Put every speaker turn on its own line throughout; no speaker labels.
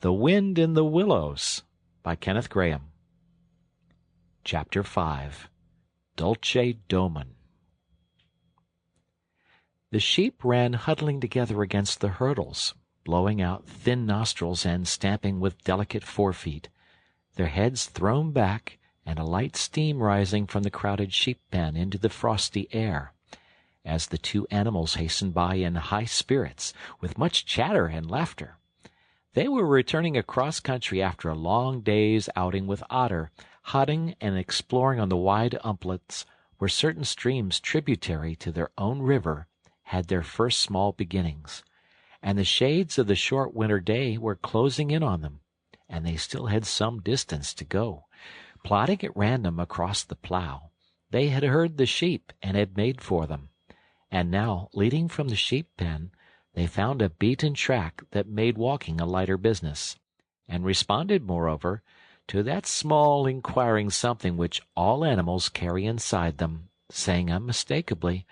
The Wind in the Willows by Kenneth Grahame. Chapter 5. Dulce Domum. The sheep ran huddling together against the hurdles, blowing out thin nostrils and stamping with delicate forefeet, their heads thrown back and a light steam rising from the crowded sheep pen into the frosty air, as the two animals hastened by in high spirits, with much chatter and laughter. They were returning across country after a long day's outing with Otter, hunting and exploring on the wide umplets where certain streams tributary to their own river had their first small beginnings, and the shades of the short winter day were closing in on them, and they still had some distance to go. Plodding at random across the plough, they had heard the sheep and had made for them, and now, leading from the sheep pen, they found a beaten track that made walking a lighter business, and responded, moreover, to that small inquiring something which all animals carry inside them, saying unmistakably,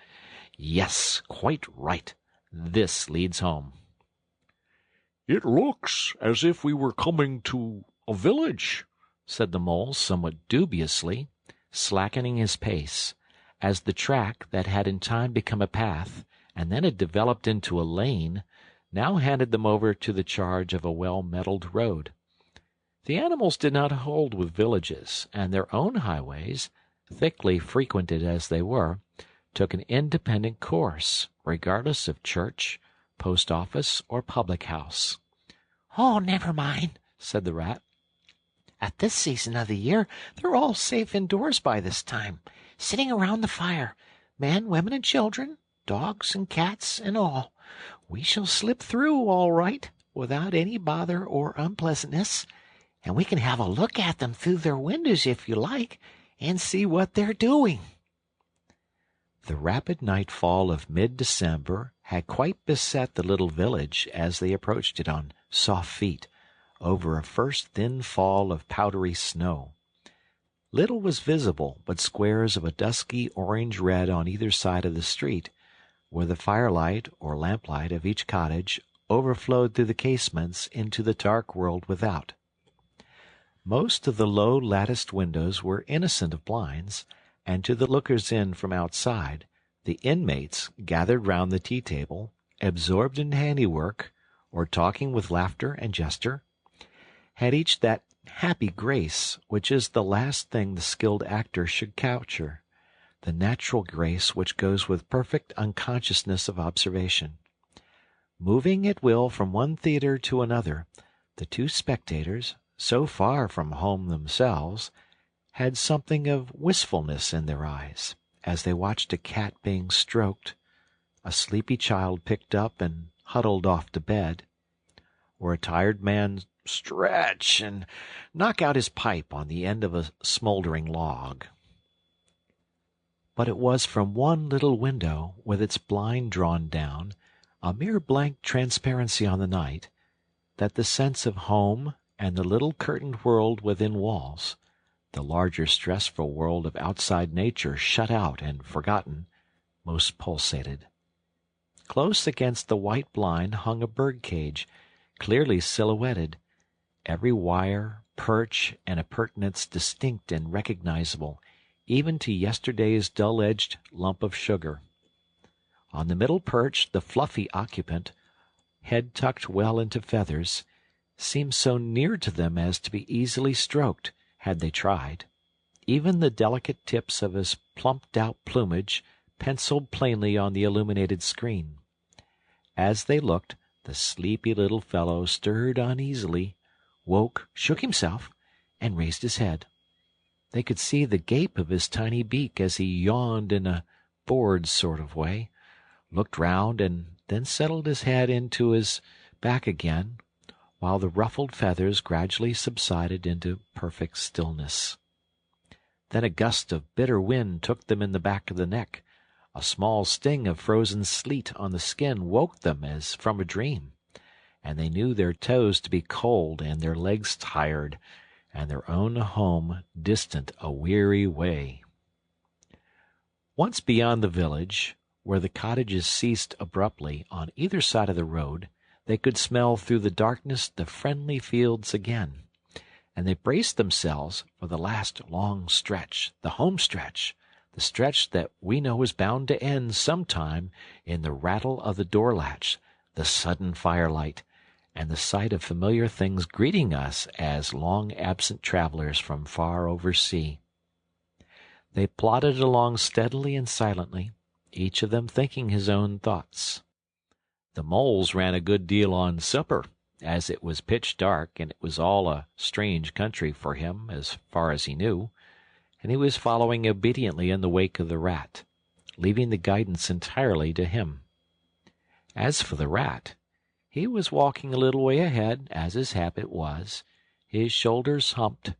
"Yes, quite right. This leads home."
"It looks as if we were coming to a village," said the mole somewhat dubiously, slackening his pace, as the track that had in time become a path and then had developed into a lane now handed them over to the charge of a well-metalled road. The animals did not hold with villages, and their own highways, thickly frequented as they were, took an independent course, regardless of church, post office, or public house.
"Oh, never mind," said the rat. "At this season of the year they're all safe indoors by this time, sitting around the fire, men, women, and children, dogs and cats and all. We shall slip through all right, without any bother or unpleasantness, and we can have a look at them through their windows if you like, and see what they're doing."
The rapid nightfall of mid-December had quite beset the little village as they approached it on soft feet, over a first thin fall of powdery snow. Little was visible but squares of a dusky orange-red on either side of the street, where the firelight or lamplight of each cottage overflowed through the casements into the dark world without. Most of the low latticed windows were innocent of blinds, and to the lookers-in from outside, the inmates, gathered round the tea-table, absorbed in handiwork, or talking with laughter and gesture, had each that happy grace which is the last thing the skilled actor should capture, the natural grace which goes with perfect unconsciousness of observation. Moving at will from one theatre to another, the two spectators, so far from home themselves, had something of wistfulness in their eyes, as they watched a cat being stroked, a sleepy child picked up and huddled off to bed, or a tired man stretch and knock out his pipe on the end of a smoldering log. But it was from one little window, with its blind drawn down, a mere blank transparency on the night, that the sense of home and the little curtained world within walls, the larger stressful world of outside nature shut out and forgotten, most pulsated. Close against the white blind hung a bird-cage, clearly silhouetted, every wire, perch, and appurtenance distinct and recognizable, even to yesterday's dull-edged lump of sugar. On the middle perch the fluffy occupant, head tucked well into feathers, seemed so near to them as to be easily stroked, had they tried. Even the delicate tips of his plumped-out plumage penciled plainly on the illuminated screen. As they looked, the sleepy little fellow stirred uneasily, woke, shook himself, and raised his head. They could see the gape of his tiny beak as he yawned in a bored sort of way, looked round, and then settled his head into his back again, while the ruffled feathers gradually subsided into perfect stillness. Then a gust of bitter wind took them in the back of the neck. A small sting of frozen sleet on the skin woke them as from a dream, and they knew their toes to be cold and their legs tired, and their own home distant a weary way. Once beyond the village, where the cottages ceased abruptly on either side of the road, They could smell through the darkness the friendly fields again, and they braced themselves for the last long stretch, the home stretch, the stretch that we know is bound to end sometime in the rattle of the door latch, the sudden firelight, and the sight of familiar things greeting us as long-absent travelers from far over sea. They plodded along steadily and silently, each of them thinking his own thoughts. The moles ran a good deal on supper, as it was pitch dark and it was all a strange country for him as far as he knew, and he was following obediently in the wake of the rat, leaving the guidance entirely to him. As for the rat, he was walking a little way ahead, as his habit was, his shoulders humped,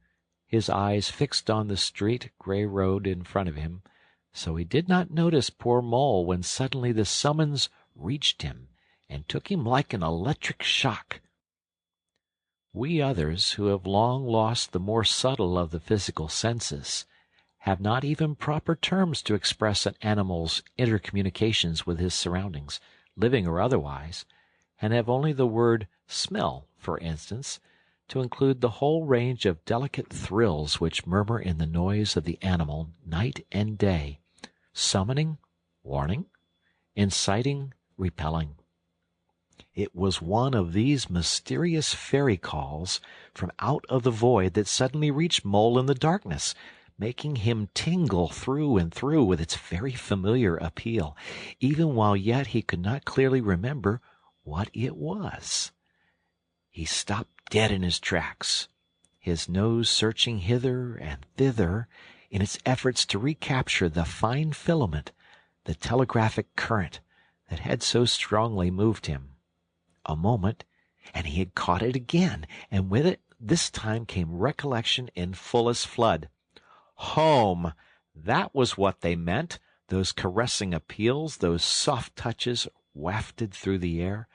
his eyes fixed on the straight gray road in front of him, so he did not notice poor Mole when suddenly the summons reached him and took him like an electric shock. We others, who have long lost the more subtle of the physical senses, have not even proper terms to express an animal's intercommunications with his surroundings, living or otherwise, and have only the word smell, for instance, to include the whole range of delicate thrills which murmur in the noise of the animal night and day, summoning, warning, inciting, repelling. It was one of these mysterious fairy calls from out of the void that suddenly reached Mole in the darkness, making him tingle through and through with its very familiar appeal, even while yet he could not clearly remember what it was. He stopped dead in his tracks, his nose searching hither and thither in its efforts to recapture the fine filament, the telegraphic current that had so strongly moved him. A moment, and he had caught it again, and with it this time came recollection in fullest flood. Home! That was what they meant, those caressing appeals, those soft touches wafted through the air,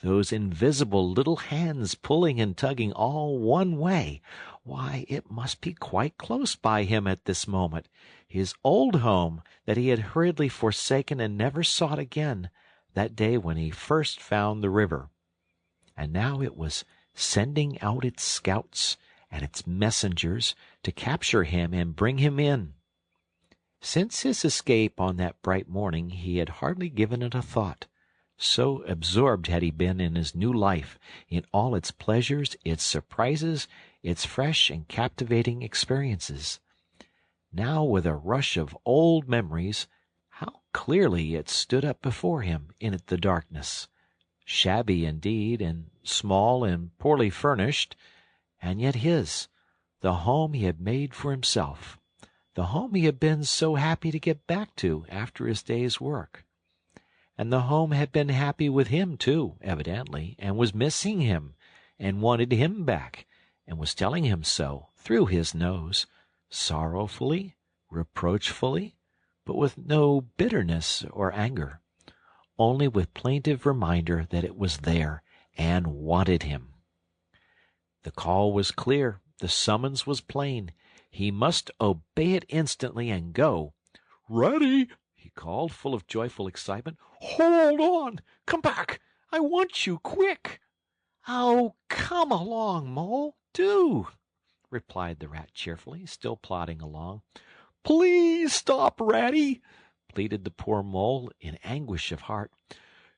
those invisible little hands pulling and tugging all one way. Why, it must be quite close by him at this moment, his old home that he had hurriedly forsaken and never sought again, that day when he first found the river. And now it was sending out its scouts and its messengers to capture him and bring him in. Since his escape on that bright morning he had hardly given it a thought, so absorbed had he been in his new life, in all its pleasures, its surprises, its fresh and captivating experiences. Now, with a rush of old memories, how clearly it stood up before him in the darkness, shabby indeed, and small and poorly furnished, and yet his, the home he had made for himself, the home he had been so happy to get back to after his day's work. And the home had been happy with him, too, evidently, and was missing him, and wanted him back, and was telling him so, through his nose, sorrowfully, reproachfully, but with no bitterness or anger, only with plaintive reminder that it was there and wanted him. The call was clear, the summons was plain. He must obey it instantly and go. "Ready!" he called, full of joyful excitement. "Hold on! Come back! I want you, quick!" "Oh, come along, Mole, do!" replied the rat cheerfully, still plodding along. "Please stop, Ratty!" pleaded the poor Mole in anguish of heart.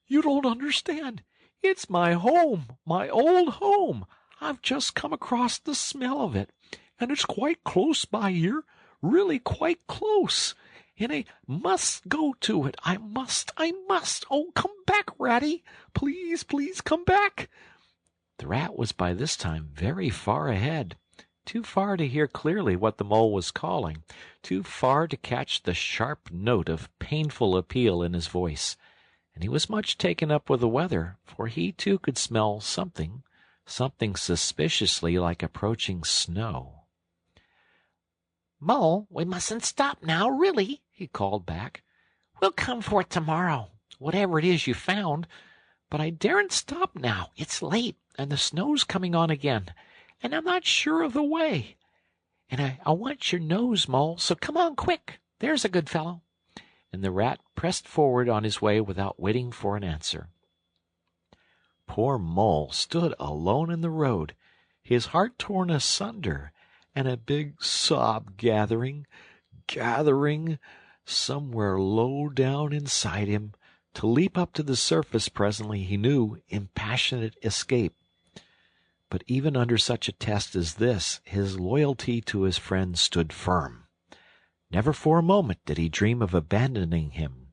"You don't understand. It's my home, my old home. I've just come across the smell of it, and it's quite close by here, really quite close. And I must go to it. I must. Oh, come back, Ratty. Please, please come back." The rat was by this time very far ahead, too far to hear clearly what the Mole was calling, too far to catch the sharp note of painful appeal in his voice, and he was much taken up with the weather, for he too could smell something suspiciously like approaching snow.
"Mole, we mustn't stop now, really," he called back. "We'll come for it tomorrow, whatever it is you found. But I daren't stop now. It's late, and the snow's coming on again, and I'm not sure of the way. And I want your nose, Mole, so come on quick. There's a good fellow." And the rat pressed forward on his way without waiting for an answer.
Poor Mole stood alone in the road, his heart torn asunder, and a big sob gathering somewhere low down inside him, to leap up to the surface presently, he knew, in passionate escape. But even under such a test as this, his loyalty to his friend stood firm. Never for a moment did he dream of abandoning him.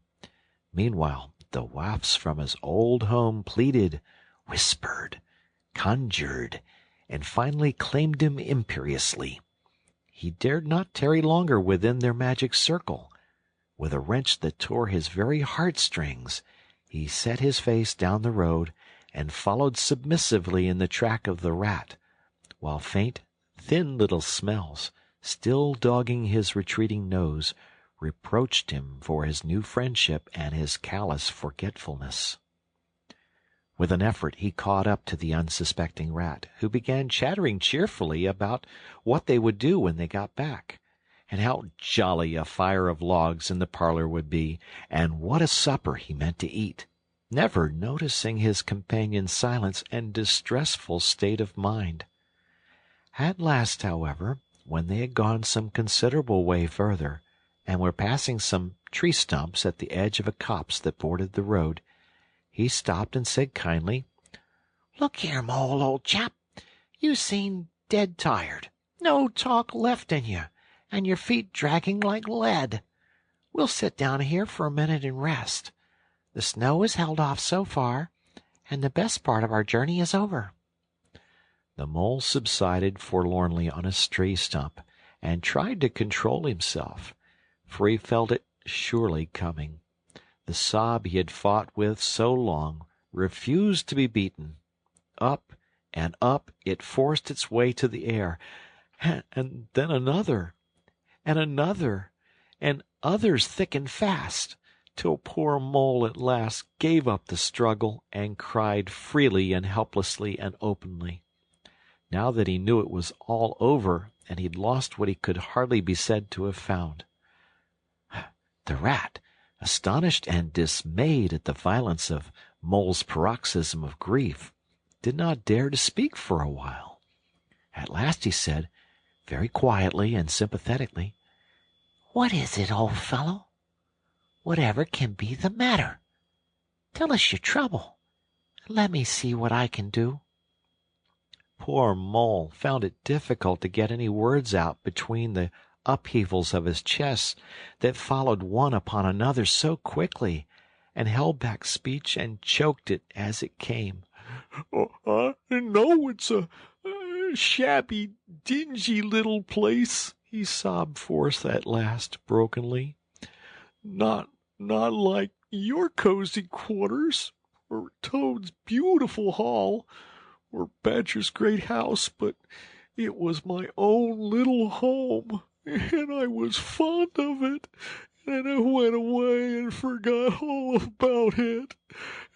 Meanwhile, the wafts from his old home pleaded, whispered, conjured, and finally claimed him imperiously. He dared not tarry longer within their magic circle. With a wrench that tore his very heartstrings, he set his face down the road and followed submissively in the track of the rat, while faint, thin little smells, still dogging his retreating nose, reproached him for his new friendship and his callous forgetfulness. With an effort he caught up to the unsuspecting rat, who began chattering cheerfully about what they would do when they got back, and how jolly a fire of logs in the parlor would be, and what a supper he meant to eat, never noticing his companion's silence and distressful state of mind. At last, however, when they had gone some considerable way further, and were passing some tree stumps at the edge of a copse that bordered the road, he stopped and said kindly,
"Look here, Mole, old chap. You seem dead tired. No talk left in you, and your feet dragging like lead. We'll sit down here for a minute and rest. The snow has held off so far, and the best part of our journey is over."
The mole subsided forlornly on a tree stump, and tried to control himself, for he felt it surely coming. The sob he had fought with so long refused to be beaten. Up and up it forced its way to the air, and then another, and another, and others thick and fast, till poor Mole at last gave up the struggle and cried freely and helplessly and openly. Now that he knew it was all over, and he'd lost what he could hardly be said to have found. The rat, astonished and dismayed at the violence of Mole's paroxysm of grief, did not dare to speak for a while. At last he said, very quietly and sympathetically,
"What is it, old fellow? Whatever can be the matter? Tell us your trouble, and let me see what I can do."
Poor Mole found it difficult to get any words out between the upheavals of his chest that followed one upon another so quickly, and held back speech and choked it as it came.
"I know it's a shabby, dingy little place," he sobbed forth at last, brokenly. Not like your cozy quarters, or Toad's beautiful hall, or Badger's great house, but it was my own little home, and I was fond of it, and I went away and forgot all about it,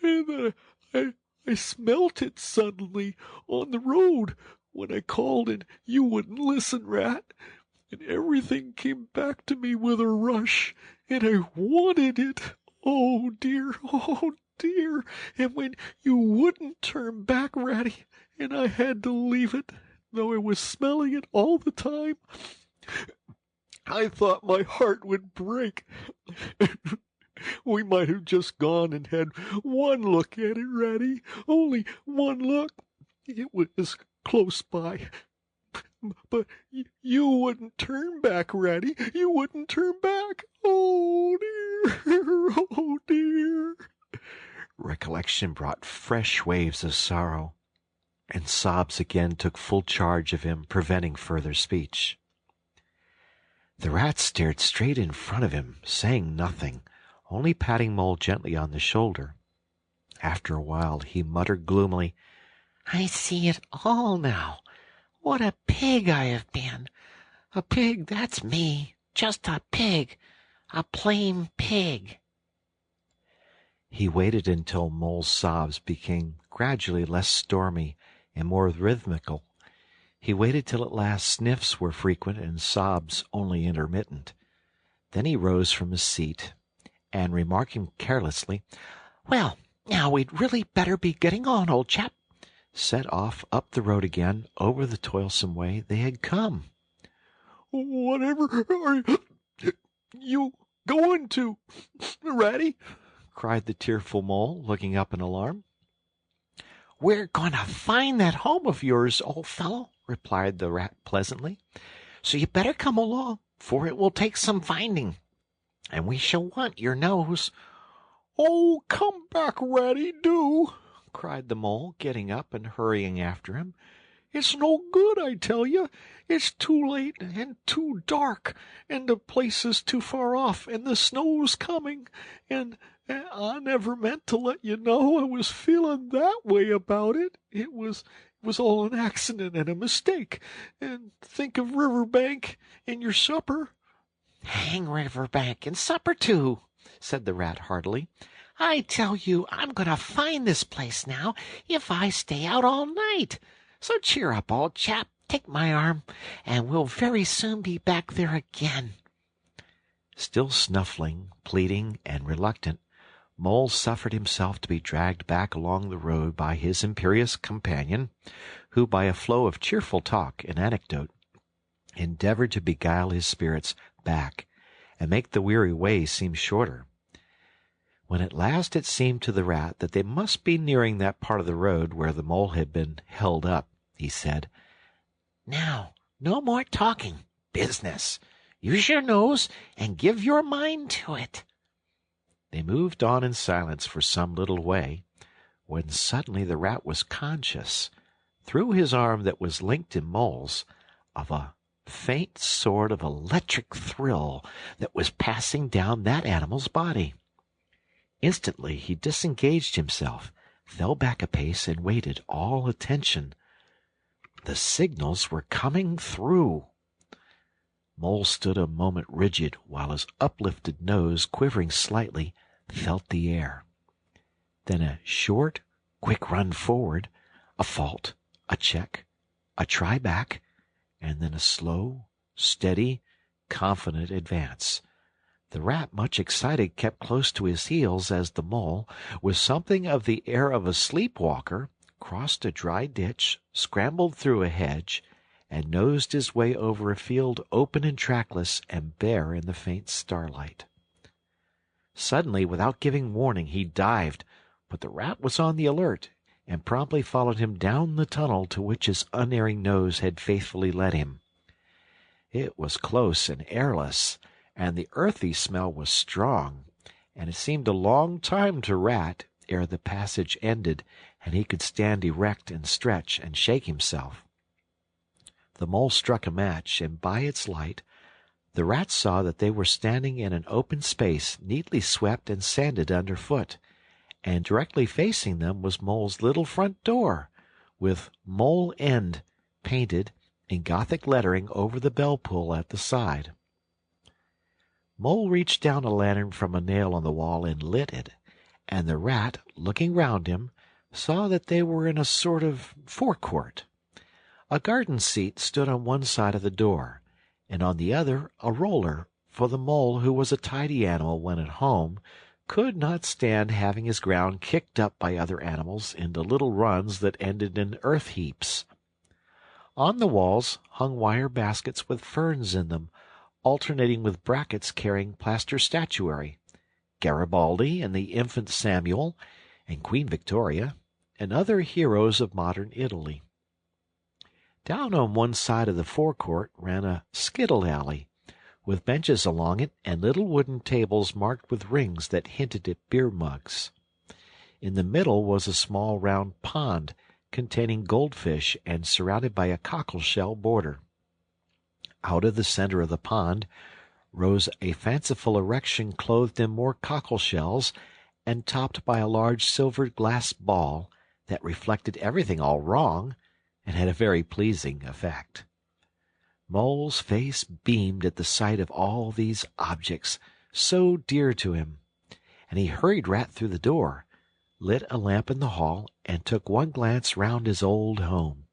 and then I smelt it suddenly on the road when I called and you wouldn't listen, Rat, and everything came back to me with a rush, and I wanted it. Oh dear, and when you wouldn't turn back, Ratty, and I had to leave it, though I was smelling it all the time, I thought my heart would break. We might have just gone and had one look at it, Ratty, only one look. It was close by. But you wouldn't turn back, Ratty. You wouldn't turn back. Oh, dear. Oh, dear.
Recollection brought fresh waves of sorrow, and sobs again took full charge of him, preventing further speech. The rat stared straight in front of him, saying nothing, only patting Mole gently on the shoulder. After a while he muttered gloomily,
"I see it all now. What a pig I have been! A pig, that's me. Just a pig. A plain pig."
He waited until Mole's sobs became gradually less stormy and more rhythmical. He waited till at last sniffs were frequent and sobs only intermittent. Then he rose from his seat, and remarking carelessly, "Well,
Now we'd really better be getting on, old chap," set off up the road again over the toilsome way they had come.
"Whatever are you going to, Ratty?" cried the tearful Mole, looking up in alarm.
"We're going to find that home of yours, old fellow," replied the Rat pleasantly. "So you better come along, for it will take some finding, and we shall want your nose."
"Oh, come back, Ratty, do!" cried the Mole, getting up and hurrying after him. "It's no good, I tell you. It's too late and too dark, and the place is too far off, and the snow's coming, and I never meant to let you know I was feeling that way about it. It was all an accident and a mistake. And think of Riverbank and your supper."
"Hang Riverbank and supper too," said the Rat heartily. "I tell you I'm going to find this place now if I stay out all night. So cheer up, old chap, take my arm, and we'll very soon be back there again."
Still snuffling, pleading, and reluctant, Mole suffered himself to be dragged back along the road by his imperious companion, who, by a flow of cheerful talk and anecdote, endeavored to beguile his spirits back and make the weary way seem shorter. When at last it seemed to the Rat that they must be nearing that part of the road where the Mole had been held up, he said,
"Now, no more talking. Business. Use your nose and give your mind to it."
They moved on in silence for some little way, when suddenly the Rat was conscious, through his arm that was linked in Mole's, of a faint sort of electric thrill that was passing down that animal's body. Instantly he disengaged himself, fell back a pace, and waited, all attention. The signals were coming through. Mole stood a moment rigid, while his uplifted nose, quivering slightly, felt the air. Then a short, quick run forward, a fault, a check, a try back, and then a slow, steady, confident advance. The Rat, much excited, kept close to his heels as the Mole, with something of the air of a sleepwalker, crossed a dry ditch, scrambled through a hedge, and nosed his way over a field open and trackless and bare in the faint starlight. Suddenly, without giving warning, he dived, but the Rat was on the alert, and promptly followed him down the tunnel to which his unerring nose had faithfully led him. It was close and airless, and the earthy smell was strong, and it seemed a long time to Rat ere the passage ended and he could stand erect and stretch and shake himself. The Mole struck a match, and by its light the Rat saw that they were standing in an open space neatly swept and sanded underfoot, and directly facing them was Mole's little front door, with Mole End painted in Gothic lettering over the bell pull at the side. Mole reached down a lantern from a nail on the wall and lit it, and the Rat, looking round him, saw that they were in a sort of forecourt. A garden seat stood on one side of the door, and on the other a roller, for the Mole, who was a tidy animal when at home, could not stand having his ground kicked up by other animals into little runs that ended in earth heaps. On the walls hung wire baskets with ferns in them, alternating with brackets carrying plaster statuary, Garibaldi and the infant Samuel, and Queen Victoria, and other heroes of modern Italy. Down on one side of the forecourt ran a skittle alley, with benches along it and little wooden tables marked with rings that hinted at beer mugs. In the middle was a small round pond containing goldfish and surrounded by a cockleshell border. Out of the center of the pond rose a fanciful erection clothed in more cockleshells and topped by a large silver glass ball that reflected everything all wrong and had a very pleasing effect. Mole's face beamed at the sight of all these objects so dear to him, and he hurried Rat through the door, lit a lamp in the hall, and took one glance round his old home.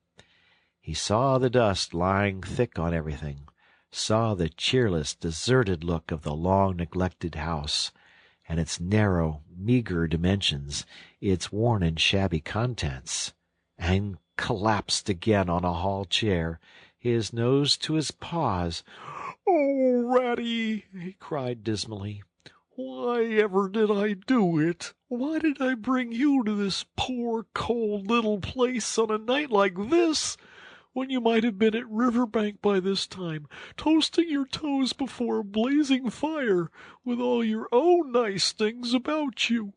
He saw the dust lying thick on everything, saw the cheerless, deserted look of the long-neglected house, and its narrow, meagre dimensions, its worn and shabby contents, and collapsed again on a hall chair, his nose to his paws.
"Oh, Ratty!" he cried dismally. "Why ever did I do it? Why did I bring you to this poor, cold little place on a night like this, when you might have been at Riverbank by this time, toasting your toes before a blazing fire, with all your own nice things about you?"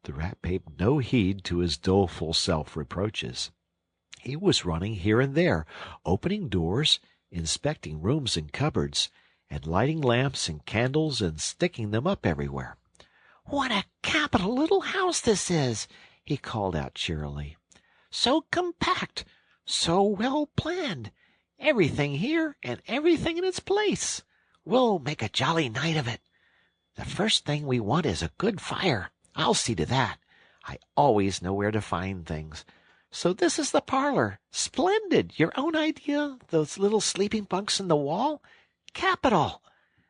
The Rat paid no heed to his doleful self-reproaches. He was running here and there, opening doors, inspecting rooms and cupboards, and lighting lamps and candles and sticking them up everywhere.
"What a capital little house this is!" he called out cheerily. "So compact, so well planned. Everything here and everything in its place. We'll make a jolly night of it. The first thing we want is a good fire. I'll see to that. I always know where to find things. So this is the parlor. Splendid! Your own idea? Those little sleeping bunks in the wall? Capital!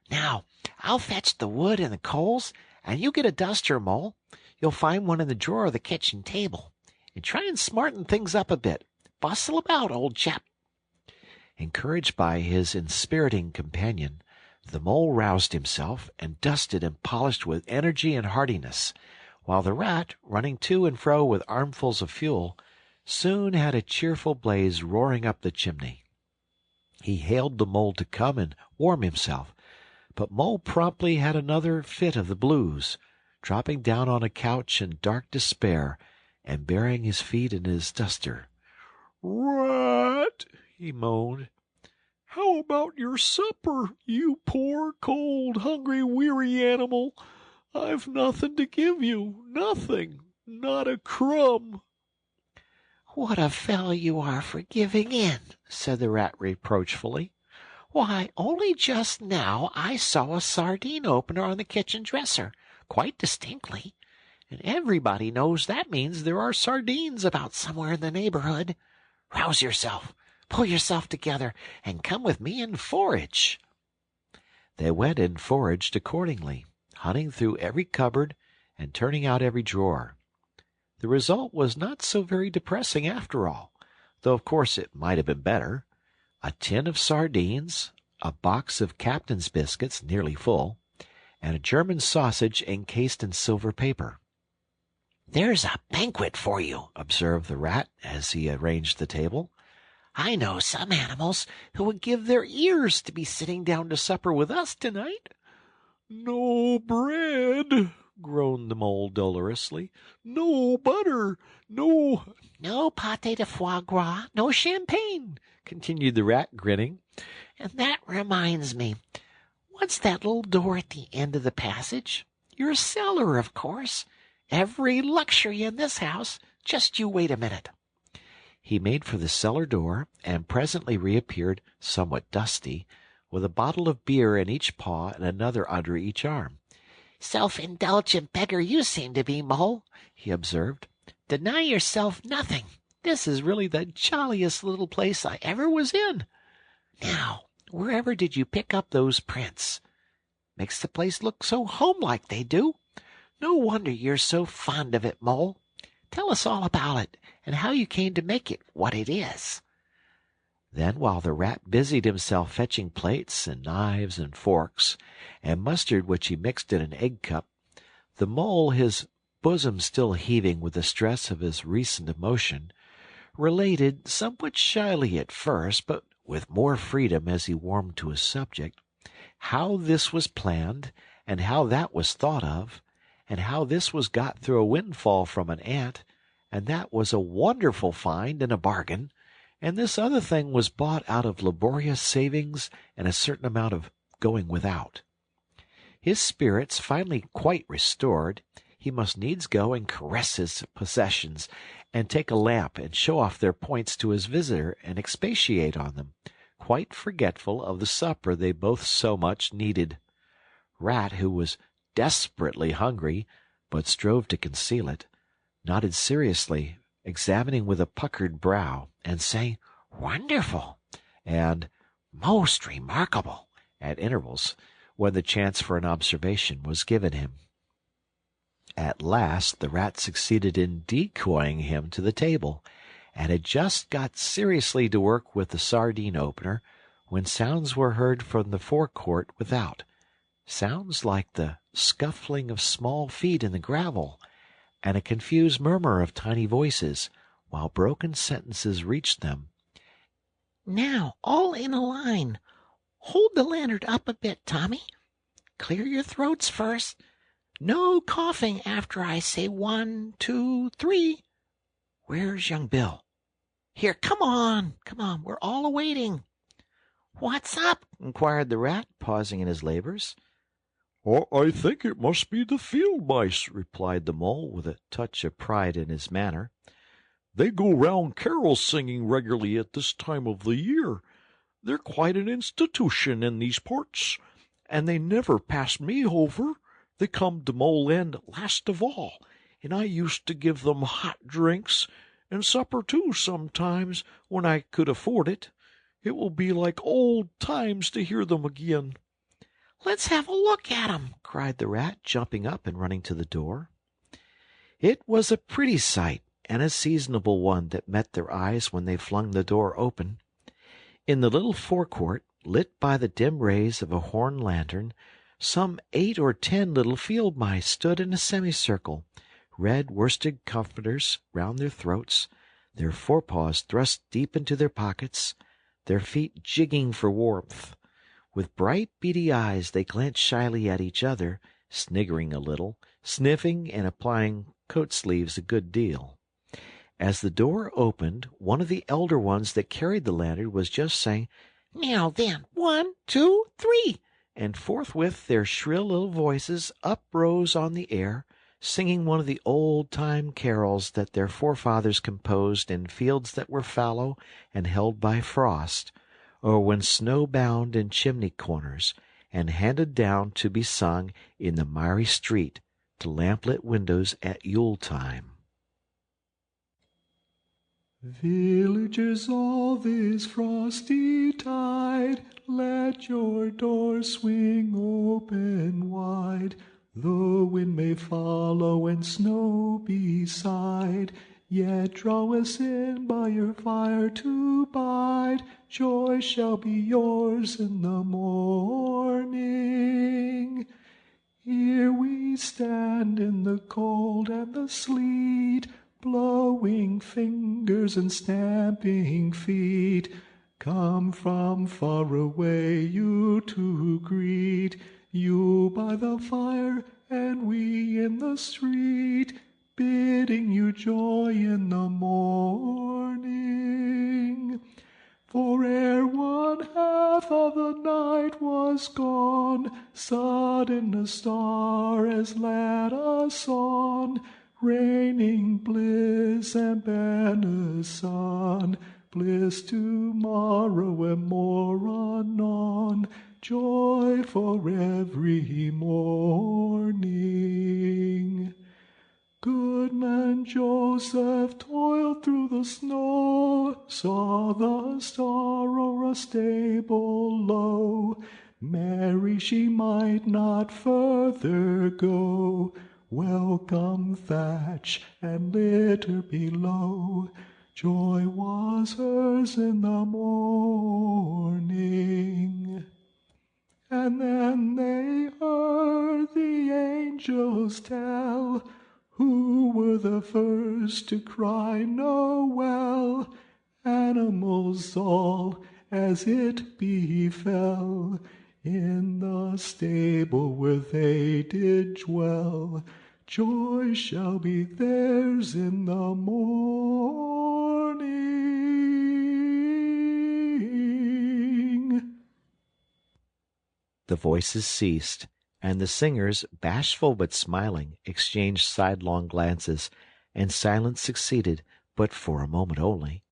Now, I'll fetch the wood and the coals, and you get a duster, Mole. You'll find one in the drawer of the kitchen table. And try and smarten things up a bit. Bustle about, old chap."
Encouraged by his inspiriting companion, the Mole roused himself and dusted and polished with energy and heartiness, while the Rat, running to and fro with armfuls of fuel, soon had a cheerful blaze roaring up the chimney. He hailed the Mole to come and warm himself, but Mole promptly had another fit of the blues, dropping down on a couch in dark despair and burying his feet in his duster.
"Rat!" he moaned. "How about your supper, you poor, cold, hungry, weary animal? I've nothing to give you, nothing, not a crumb."
"What a fellow you are for giving in," said the Rat reproachfully. "Why, only just now I saw a sardine opener on the kitchen dresser, quite distinctly. And everybody knows that means there are sardines about somewhere in the neighborhood. Rouse yourself, pull yourself together, and come with me and forage."
They went and foraged accordingly, hunting through every cupboard and turning out every drawer. The result was not so very depressing after all, though of course it might have been better. A tin of sardines, a box of captain's biscuits nearly full, and a German sausage encased in silver paper.
"There's a banquet for you,"
observed the Rat as he arranged the table.
"I know some animals who would give their ears to be sitting down to supper with us tonight."
"No bread," groaned the Mole dolorously. "No butter, no—"
"No pâté de foie gras, no champagne," continued the Rat, grinning. "And that reminds me, what's that little door at the end of the passage? Your cellar, of course. Every luxury in this house. Just you wait a minute."
He made for the cellar door, and presently reappeared, somewhat dusty, with a bottle of beer in each paw and another under each arm.
"Self-indulgent beggar you seem to be, Mole," he observed. "Deny yourself nothing. This is really the jolliest little place I ever was in. Now, wherever did you pick up those prints? Makes the place look so homelike, they do. No wonder you're so fond of it, Mole. Tell us all about it, and how you came to make it what it is."
Then, while the Rat busied himself fetching plates and knives and forks, and mustard which he mixed in an egg cup, the Mole, his bosom still heaving with the stress of his recent emotion, related, somewhat shyly at first, but with more freedom as he warmed to his subject, how this was planned, and how that was thought of, and how this was got through a windfall from an ant, and that was a wonderful find and a bargain, and this other thing was bought out of laborious savings and a certain amount of going without. His spirits finally quite restored, he must needs go and caress his possessions, and take a lamp and show off their points to his visitor and expatiate on them, quite forgetful of the supper they both so much needed. Rat, who was desperately hungry, but strove to conceal it, nodded seriously, examining with a puckered brow, and saying, "Wonderful!" and "Most remarkable!" at intervals, when the chance for an observation was given him. At last the rat succeeded in decoying him to the table, and had just got seriously to work with the sardine opener when sounds were heard from the forecourt without, sounds like the scuffling of small feet in the gravel, and a confused murmur of tiny voices, while broken sentences reached them.
"Now, all in a line. Hold the lantern up a bit, Tommy. Clear your throats first. No coughing after I say 1, 2, 3. Where's young Bill? Here, come on, we're all awaiting." "What's up?" inquired the rat, pausing in his labors.
"I think it must be the field mice," replied the mole, with a touch of pride in his manner. "They go round carol singing regularly at this time of the year. They're quite an institution in these parts, and they never pass me over. They come to Mole End last of all, and I used to give them hot drinks, and supper too sometimes, when I could afford it. It will be like old times to hear them again."
"Let's have a look at 'em,"
cried the rat, jumping up and running to the door. It was a pretty sight, and a seasonable one, that met their eyes when they flung the door open. In the little forecourt, lit by the dim rays of a horn lantern, some 8 or 10 little field mice stood in a semicircle, red worsted comforters round their throats, their forepaws thrust deep into their pockets, their feet jigging for warmth. With bright, beady eyes they glanced shyly at each other, sniggering a little, sniffing and applying coat sleeves a good deal. As the door opened, one of the elder ones that carried the lantern was just saying,
"Now then, 1, 2, 3.
And forthwith their shrill little voices uprose on the air, singing one of the old-time carols that their forefathers composed in fields that were fallow and held by frost, or when snow-bound in chimney corners, and handed down to be sung in the miry street to lamplit windows at Yule-time.
Villagers all this frosty tide, let your doors swing open wide. The wind may follow and snow beside, yet draw us in by your fire to bide. Joy shall be yours in the morning. Here we stand in the cold and the sleet, blowing fingers and stamping feet. Come from far away you to greet, you by the fire and we in the street, bidding you joy in the morning. For ere one half of the night was gone, sudden a star has led us on, raining bliss and benison, bliss tomorrow and more anon, joy for every morning. Goodman Joseph toiled through the snow, saw the star o'er a stable low. Mary she might not further go, welcome thatch and litter below. Joy was hers in the morning. And then they heard the angels tell, who were the first to cry Noel. Animals all, as it befell, in the stable where they did dwell. Joy shall be theirs in the morning.
The voices ceased, and the singers, bashful but smiling, exchanged sidelong glances, and silence succeeded, but for a moment only.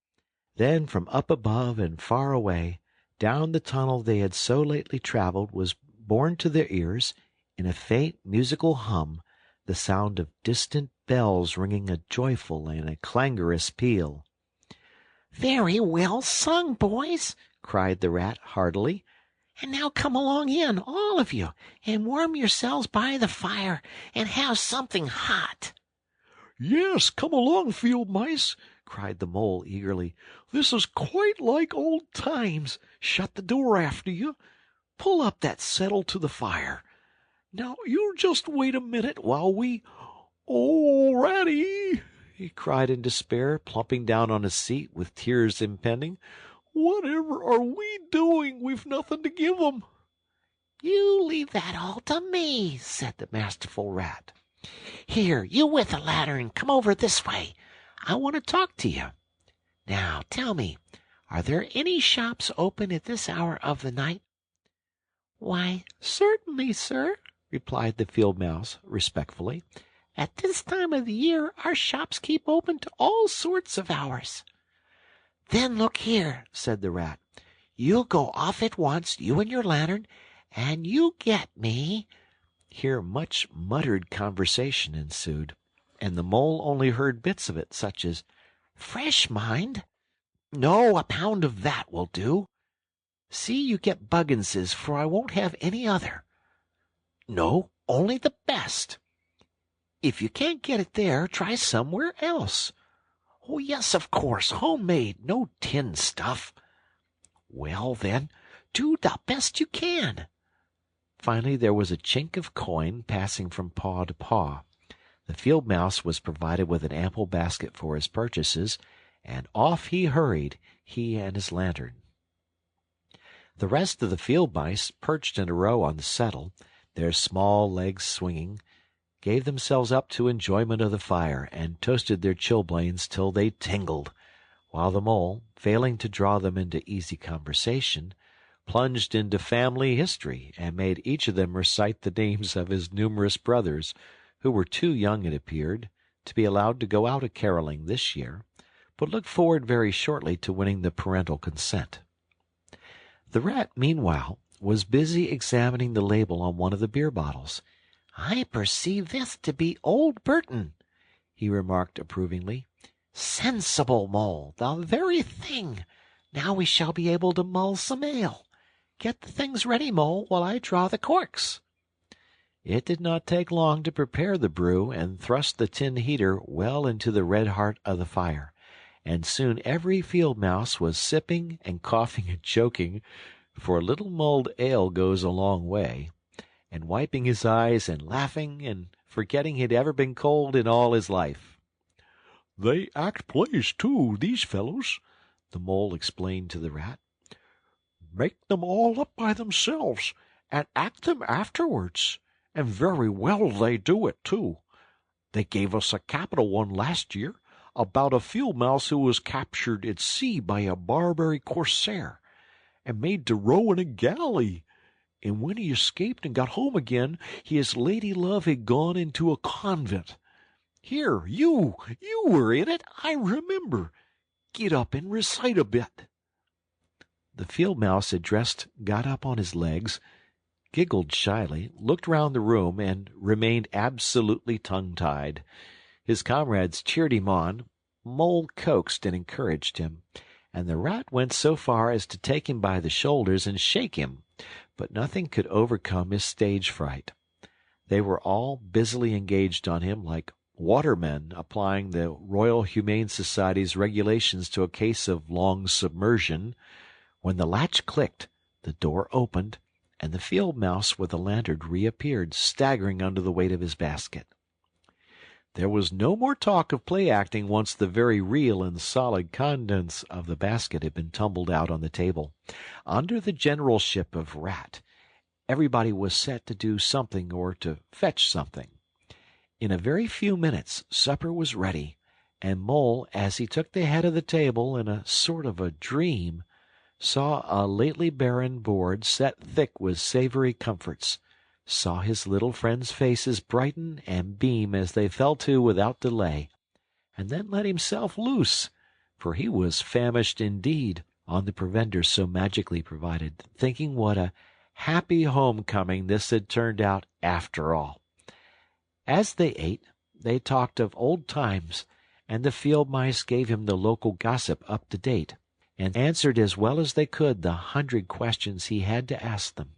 Then from up above and far away, down the tunnel they had so lately travelled, was borne to their ears, in a faint musical hum, the sound of distant bells ringing a joyful and a clangorous peal.
"Very well sung, boys," cried the rat heartily. And now come along in, all of you, and warm yourselves by the fire, and have something hot."
"Yes, come along, field mice," cried the Mole eagerly. "This is quite like old times. Shut the door after you. Pull up that settle to the fire. Now, you just wait a minute while we— "Oh, Ratty!" he cried in despair, plumping down on his seat with tears impending. "Whatever are we doing? We've nothing to give 'em."
"You leave that all to me," said the masterful Rat. "Here, you with the lantern, come over this way. I want to talk to you. Now, tell me, are there any shops open at this hour of the night?" "Why, certainly, sir," replied the field mouse respectfully. "At this time of the year our shops keep open to all sorts of hours." "Then look here," said the Rat. "You'll go off at once, you and your lantern, and you get me—" Here much muttered conversation ensued, and the Mole only heard bits of it, such as, "Fresh, mind." "No, a pound of that will do." "See you get Bugginses, for I won't have any other." "No, only the best." "If you can't get it there, try somewhere else." "Oh, yes, of course, homemade, no tin stuff." "Well, then, do the best you can." Finally there was a chink of coin passing from paw to paw. The field mouse was provided with an ample basket for his purchases, and off he hurried, he and his lantern. The rest of the field mice, perched in a row on the settle, their small legs swinging, gave themselves up to enjoyment of the fire, and toasted their chilblains till they tingled, while the Mole, failing to draw them into easy conversation, plunged into family history and made each of them recite the names of his numerous brothers, who were too young, it appeared, to be allowed to go out a-carolling this year, but looked forward very shortly to winning the parental consent. The Rat, meanwhile, was busy examining the label on one of the beer bottles. "I perceive this to be Old Burton," he remarked approvingly. "Sensible, Mole, the very thing. Now we shall be able to mull some ale. Get the things ready, Mole, while I draw the corks." It did not take long to prepare the brew and thrust the tin heater well into the red heart of the fire, and soon every field mouse was sipping and coughing and choking, for a little mulled ale goes a long way, and wiping his eyes and laughing and forgetting he'd ever been cold in all his life.
"They act plays, too, these fellows," the Mole explained to the Rat. "Make them all up by themselves, and act them afterwards, and very well they do it, too. They gave us a capital one last year, about a field mouse who was captured at sea by a Barbary corsair, and made to row in a galley. And when he escaped and got home again, his lady love had gone into a convent. Here, you were in it, I remember. Get up and recite a bit." The field mouse addressed got up on his legs, giggled shyly, looked round the room, and remained absolutely tongue-tied. His comrades cheered him on, Mole coaxed and encouraged him, and the Rat went so far as to take him by the shoulders and shake him, but nothing could overcome his stage fright. They were all busily engaged on him like watermen applying the Royal Humane Society's regulations to a case of long submersion, when the latch clicked, the door opened, and the field mouse with the lantern reappeared, staggering under the weight of his basket. There was no more talk of play-acting once the very real and solid contents of the basket had been tumbled out on the table. Under the generalship of Rat, everybody was set to do something or to fetch something. In a very few minutes supper was ready, and Mole, as he took the head of the table in a sort of a dream, saw a lately barren board set thick with savory comforts, saw his little friends' faces brighten and beam as they fell to without delay, and then let himself loose, for he was famished indeed, on the provender so magically provided, thinking what a happy homecoming this had turned out after all. As they ate, they talked of old times, and the field mice gave him the local gossip up to date,
and answered as well as they could the 100 questions he had to ask them.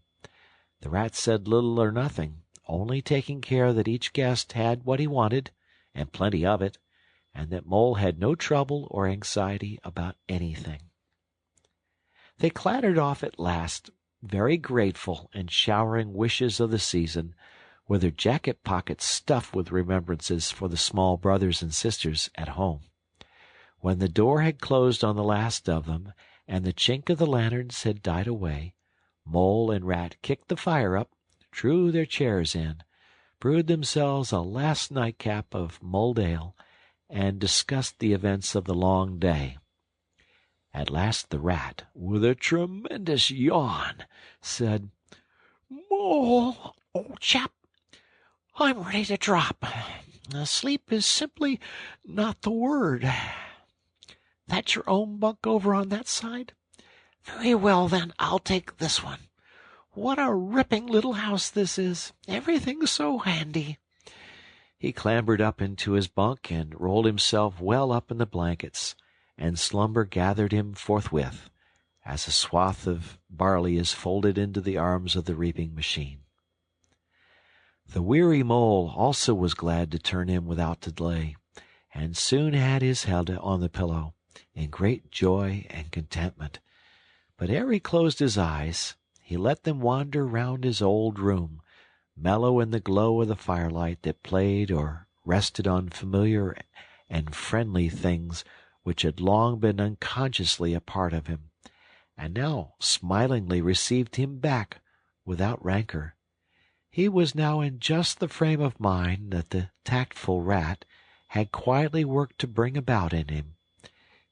The rats said little or nothing, only taking care that each guest had what he wanted, and plenty of it, and that Mole had no trouble or anxiety about anything. They clattered off at last, very grateful and showering wishes of the season, with their jacket pockets stuffed with remembrances for the small brothers and sisters at home. When the door had closed on the last of them, and the chink of the lanterns had died away, Mole and Rat kicked the fire up, drew their chairs in, brewed themselves a last nightcap of mulled ale, and discussed the events of the long day. At last the Rat, with a tremendous yawn, said,
"Mole, old chap, I'm ready to drop. Sleep is simply not the word. That's your own bunk over on that side? Very well, then, I'll take this one. What a ripping little house this is. Everything's so handy."
He clambered up into his bunk and rolled himself well up in the blankets, and slumber gathered him forthwith, as a swath of barley is folded into the arms of the reaping machine. The weary Mole also was glad to turn in without delay, and soon had his head on the pillow, in great joy and contentment. But ere he closed his eyes, he let them wander round his old room, mellow in the glow of the firelight that played or rested on familiar and friendly things which had long been unconsciously a part of him, and now smilingly received him back without rancor. He was now in just the frame of mind that the tactful Rat had quietly worked to bring about in him.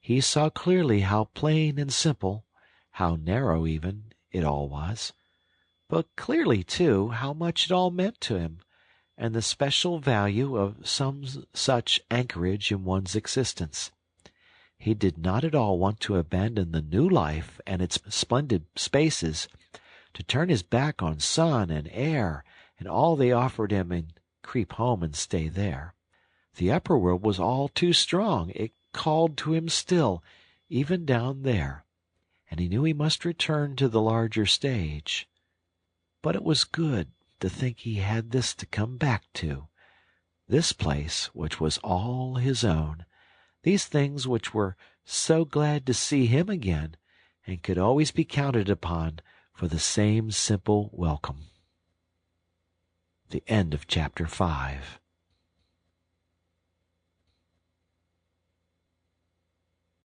He saw clearly how plain and simple, how narrow even, it all was, but clearly, too, how much it all meant to him, and the special value of some such anchorage in one's existence. He did not at all want to abandon the new life and its splendid spaces, to turn his back on sun and air and all they offered him and creep home and stay there. The upper world was all too strong. It called to him still, even down there, and he knew he must return to the larger stage. But it was good to think he had this to come back to, this place which was all his own, these things which were so glad to see him again and could always be counted upon for the same simple welcome. The end of chapter 5.